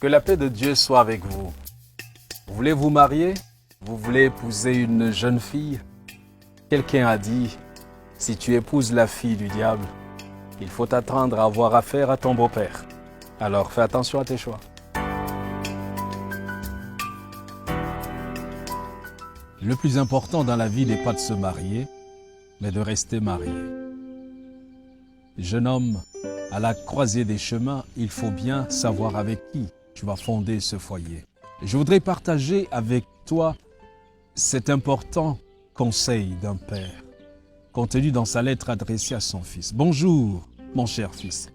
Que la paix de Dieu soit avec vous. Vous voulez vous marier? Vous voulez épouser une jeune fille? Quelqu'un a dit, si tu épouses la fille du diable, il faut t'attendre à avoir affaire à ton beau-père. Alors fais attention à tes choix. Le plus important dans la vie n'est pas de se marier, mais de rester marié. Jeune homme, à la croisée des chemins, il faut bien savoir avec qui tu vas fonder ce foyer. Je voudrais partager avec toi cet important conseil d'un père, contenu dans sa lettre adressée à son fils. Bonjour, mon cher fils.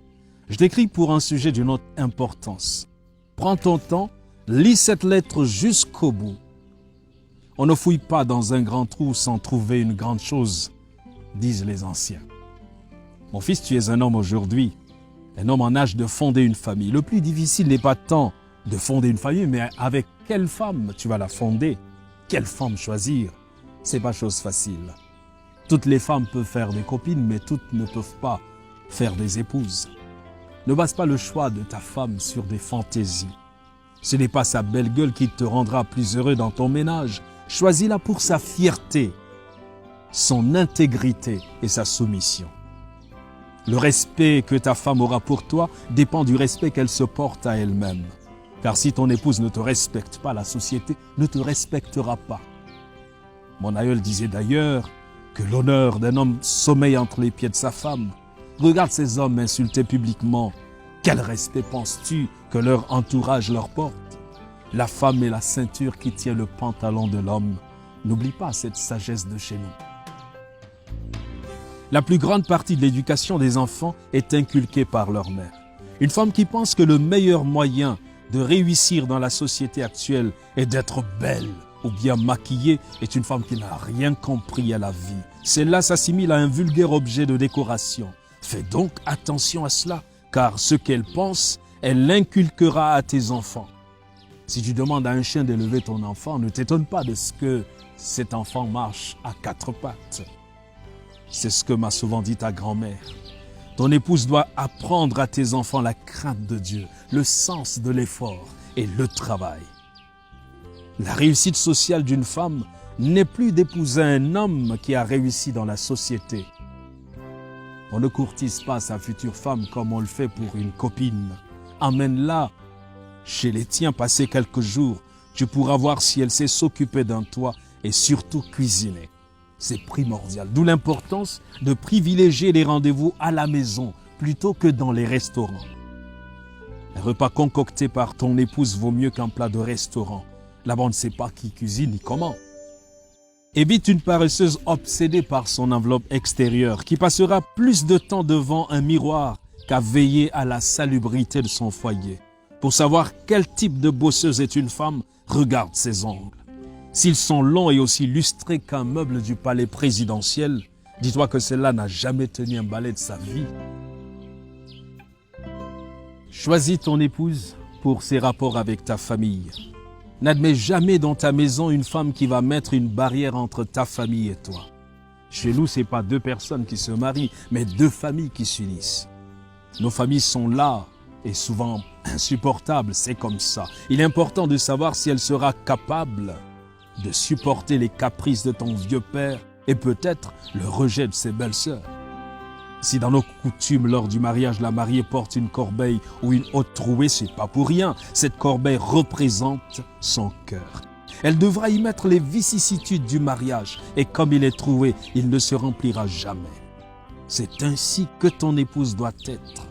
Je t'écris pour un sujet d'une autre importance. Prends ton temps, lis cette lettre jusqu'au bout. On ne fouille pas dans un grand trou sans trouver une grande chose, disent les anciens. Mon fils, tu es un homme aujourd'hui, un homme en âge de fonder une famille. Le plus difficile n'est pas tant de fonder une famille, mais avec quelle femme tu vas la fonder? Quelle femme choisir? C'est pas chose facile. Toutes les femmes peuvent faire des copines, mais toutes ne peuvent pas faire des épouses. Ne base pas le choix de ta femme sur des fantaisies. Ce n'est pas sa belle gueule qui te rendra plus heureux dans ton ménage. Choisis-la pour sa fierté, son intégrité et sa soumission. Le respect que ta femme aura pour toi dépend du respect qu'elle se porte à elle-même. Car si ton épouse ne te respecte pas, la société ne te respectera pas. Mon aïeul disait d'ailleurs que l'honneur d'un homme sommeille entre les pieds de sa femme. Regarde ces hommes insultés publiquement. Quel respect penses-tu que leur entourage leur porte? La femme est la ceinture qui tient le pantalon de l'homme. N'oublie pas cette sagesse de chez nous. La plus grande partie de l'éducation des enfants est inculquée par leur mère. Une femme qui pense que le meilleur moyen de réussir dans la société actuelle est d'être belle ou bien maquillée est une femme qui n'a rien compris à la vie. Celle-là s'assimile à un vulgaire objet de décoration. Fais donc attention à cela, car ce qu'elle pense, elle l'inculquera à tes enfants. Si tu demandes à un chien d'élever ton enfant, ne t'étonne pas de ce que cet enfant marche à quatre pattes. C'est ce que m'a souvent dit ta grand-mère. Ton épouse doit apprendre à tes enfants la crainte de Dieu, le sens de l'effort et le travail. La réussite sociale d'une femme n'est plus d'épouser un homme qui a réussi dans la société. On ne courtise pas sa future femme comme on le fait pour une copine. Emmène-la chez les tiens, passer quelques jours. Tu pourras voir si elle sait s'occuper d'un toit et surtout cuisiner. C'est primordial. D'où l'importance de privilégier les rendez-vous à la maison plutôt que dans les restaurants. Un repas concocté par ton épouse vaut mieux qu'un plat de restaurant. Là-bas, on ne sait pas qui cuisine ni comment. Évite une paresseuse obsédée par son enveloppe extérieure qui passera plus de temps devant un miroir qu'à veiller à la salubrité de son foyer. Pour savoir quel type de bosseuse est une femme, regarde ses ongles. S'ils sont longs et aussi lustrés qu'un meuble du palais présidentiel, dis-toi que celle-là n'a jamais tenu un balai de sa vie. Choisis ton épouse pour ses rapports avec ta famille. N'admets jamais dans ta maison une femme qui va mettre une barrière entre ta famille et toi. Chez nous, ce n'est pas deux personnes qui se marient, mais deux familles qui s'unissent. Nos familles sont là et souvent insupportables, c'est comme ça. Il est important de savoir si elle sera capable de supporter les caprices de ton vieux père et peut-être le rejet de ses belles-sœurs. Si dans nos coutumes, lors du mariage, la mariée porte une corbeille ou une haute trouée, c'est pas pour rien. Cette corbeille représente son cœur. Elle devra y mettre les vicissitudes du mariage et comme il est troué, il ne se remplira jamais. C'est ainsi que ton épouse doit être.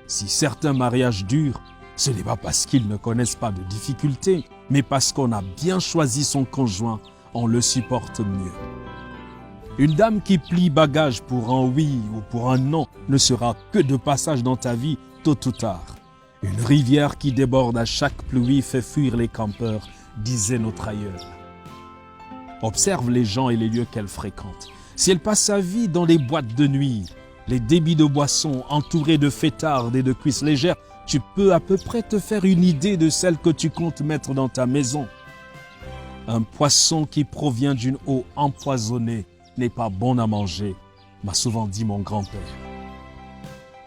Si certains mariages durent, ce n'est pas parce qu'ils ne connaissent pas de difficultés, mais parce qu'on a bien choisi son conjoint, on le supporte mieux. Une dame qui plie bagage pour un oui ou pour un non ne sera que de passage dans ta vie tôt ou tard. Une rivière qui déborde à chaque pluie fait fuir les campeurs, disait notre aïeul. Observe les gens et les lieux qu'elle fréquente. Si elle passe sa vie dans les boîtes de nuit, les débits de boissons entourés de fêtardes et de cuisses légères, tu peux à peu près te faire une idée de celle que tu comptes mettre dans ta maison. Un poisson qui provient d'une eau empoisonnée n'est pas bon à manger, m'a souvent dit mon grand-père.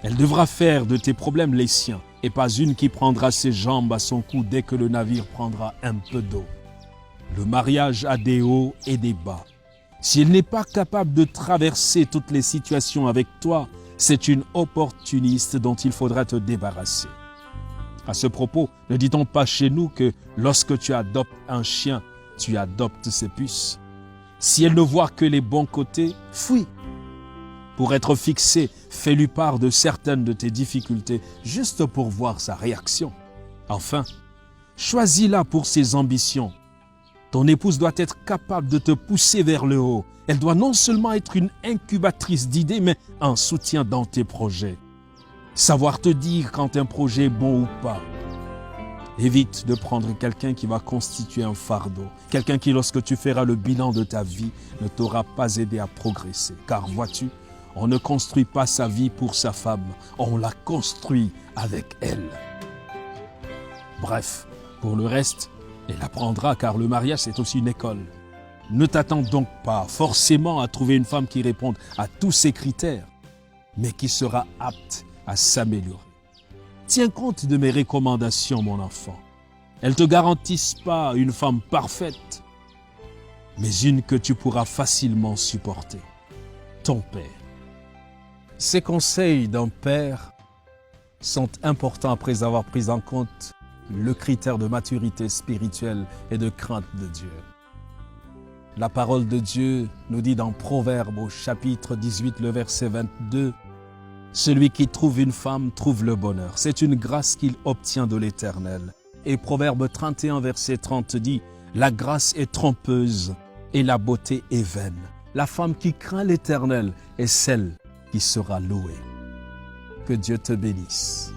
Elle devra faire de tes problèmes les siens et pas une qui prendra ses jambes à son cou dès que le navire prendra un peu d'eau. Le mariage a des hauts et des bas. Si elle n'est pas capable de traverser toutes les situations avec toi, c'est une opportuniste dont il faudra te débarrasser. À ce propos, ne dit-on pas chez nous que lorsque tu adoptes un chien, tu adoptes ses puces? Si elle ne voit que les bons côtés, fuis. Pour être fixé, fais-lui part de certaines de tes difficultés, juste pour voir sa réaction. Enfin, choisis-la pour ses ambitions. Ton épouse doit être capable de te pousser vers le haut. Elle doit non seulement être une incubatrice d'idées, mais un soutien dans tes projets. Savoir te dire quand un projet est bon ou pas. Évite de prendre quelqu'un qui va constituer un fardeau. Quelqu'un qui, lorsque tu feras le bilan de ta vie, ne t'aura pas aidé à progresser. Car vois-tu, on ne construit pas sa vie pour sa femme, on la construit avec elle. Bref, pour le reste, elle apprendra car le mariage c'est aussi une école. Ne t'attends donc pas forcément à trouver une femme qui réponde à tous ces critères, mais qui sera apte à s'améliorer. Tiens compte de mes recommandations, mon enfant. Elles ne te garantissent pas une femme parfaite, mais une que tu pourras facilement supporter. Ton père. Ces conseils d'un père sont importants après avoir pris en compte le critère de maturité spirituelle et de crainte de Dieu. La parole de Dieu nous dit dans Proverbes au chapitre 18, le verset 22, « Celui qui trouve une femme trouve le bonheur. C'est une grâce qu'il obtient de l'Éternel. » Et Proverbe 31, verset 30 dit, « La grâce est trompeuse et la beauté est vaine. La femme qui craint l'Éternel est celle qui sera louée. » Que Dieu te bénisse.